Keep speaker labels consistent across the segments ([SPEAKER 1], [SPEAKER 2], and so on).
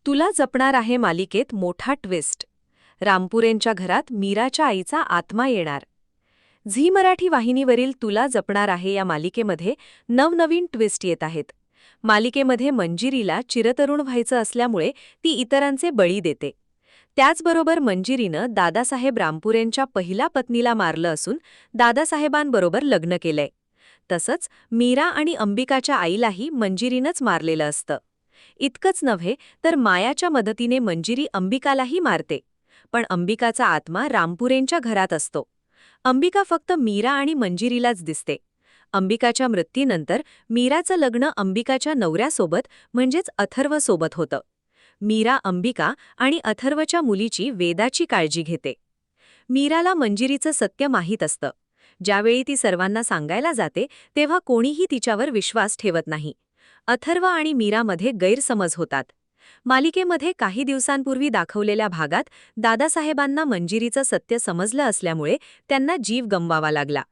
[SPEAKER 1] तुला जपणार आहे मालिकेत मोठा ट्विस्ट. रामपुरेंच्या घरात मीराच्या आईचा आत्मा येणार. झी मराठी वाहिनीवरील तुला जपणार आहे या मालिकेमध्ये नवनवीन ट्विस्ट येत आहेत. मालिकेमध्ये मंजिरीला चिरतरुण व्हायचं असल्यामुळे ती इतरांचे बळी देते. त्याचबरोबर मंजिरीनं दादासाहेब रामपुरेंच्या पहिल्या पत्नीला मारलं असून दादासाहेबांबरोबर लग्न केलंय. तसंच मीरा आणि अंबिकाच्या आईलाही मंजिरीनंच मारलेलं असतं. इतकंच नव्हे तर मायाच्या मदतीने मंजिरी अंबिकालाही मारते. पण अंबिकाचा आत्मा रामपुरेंच्या घरात असतो. अंबिका फक्त मीरा आणि मंजिरीलाच दिसते. अंबिकाच्या मृत्यूनंतर मीराचं लग्न अंबिकाच्या नवऱ्यासोबत म्हणजेच अथर्वसोबत होतं. मीरा अंबिका आणि अथर्वच्या मुलीची वेदाची काळजी घेते. मीराला मंजिरीचं सत्य माहीत असतं. ज्यावेळी ती सर्वांना सांगायला जाते तेव्हा कोणीही तिच्यावर विश्वास ठेवत नाही. अथर्व आणि मीरामध्ये गैरसमज होतात. मालिकेमध्ये काही दिवसांपूर्वी दाखवलेल्या भागात दादासाहेबांना मंजिरीचं सत्य समजलं असल्यामुळे त्यांना जीव गमवावा लागला.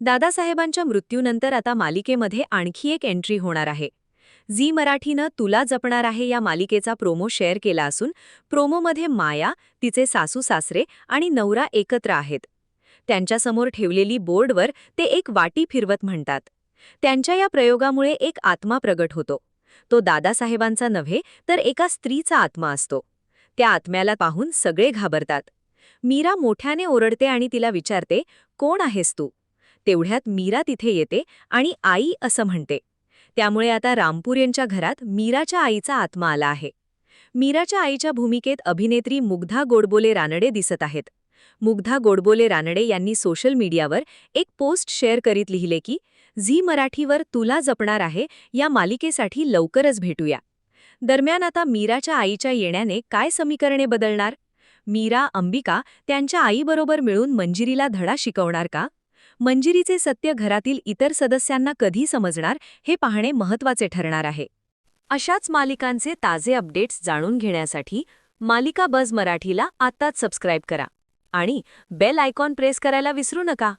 [SPEAKER 1] दादासाहेबांच्या मृत्यूनंतर आता मालिकेमध्ये आणखी एक एंट्री होणार आहे. झी मराठीनं तुला जपणार आहे या मालिकेचा प्रोमो शेअर केला असून प्रोमोमध्ये माया, तिचे सासू-सासरे आणि नवरा एकत्र आहेत. त्यांच्यासमोर ठेवलेली बोर्डवर ते एक वाटी फिरवत म्हणतात. त्यांच्या या प्रयोगामुळे एक आत्मा प्रगट होतो. तो दादासाहेबांचा नव्हे तर एका स्त्रीचा आत्मा असतो. त्या आत्म्याला पाहून सगळे घाबरतात. मीरा मोठ्याने ओरडते आणि तिला विचारते, कोण आहेस तू? तेवढ्यात मीरा तिथे येते आणि आई असं म्हणते. त्यामुळे आता रामपूर यांच्या घरात मीराच्या आईचा आत्मा आला आहे. मीराच्या आईच्या भूमिकेत अभिनेत्री मुग्धा गोडबोले रानडे दिसत आहेत. मुग्धा गोडबोले रानडे यांनी सोशल मीडियावर एक पोस्ट शेअर करीत लिहिले की झी मराठीवर तुला जपणार आहे या मालिकेसाठी लवकरच भेटूया. दरम्यान आता मीराच्या आईच्या येण्याने काय समीकरणे बदलणार? मीरा अंबिका त्यांच्या आईबरोबर मिळून मंजिरीला धडा शिकवणार का? मंजिरीचे सत्य घरातील इतर सदस्यांना कधी समजणार हे पाहणे महत्त्वाचे ठरणार आहे. अशाच मालिकांचे ताजे अपडेट्स जाणून घेण्यासाठी मालिका बज मराठीला आत्ताच सबस्क्राईब करा आणि बेल आयकॉन प्रेस करायला विसरू नका.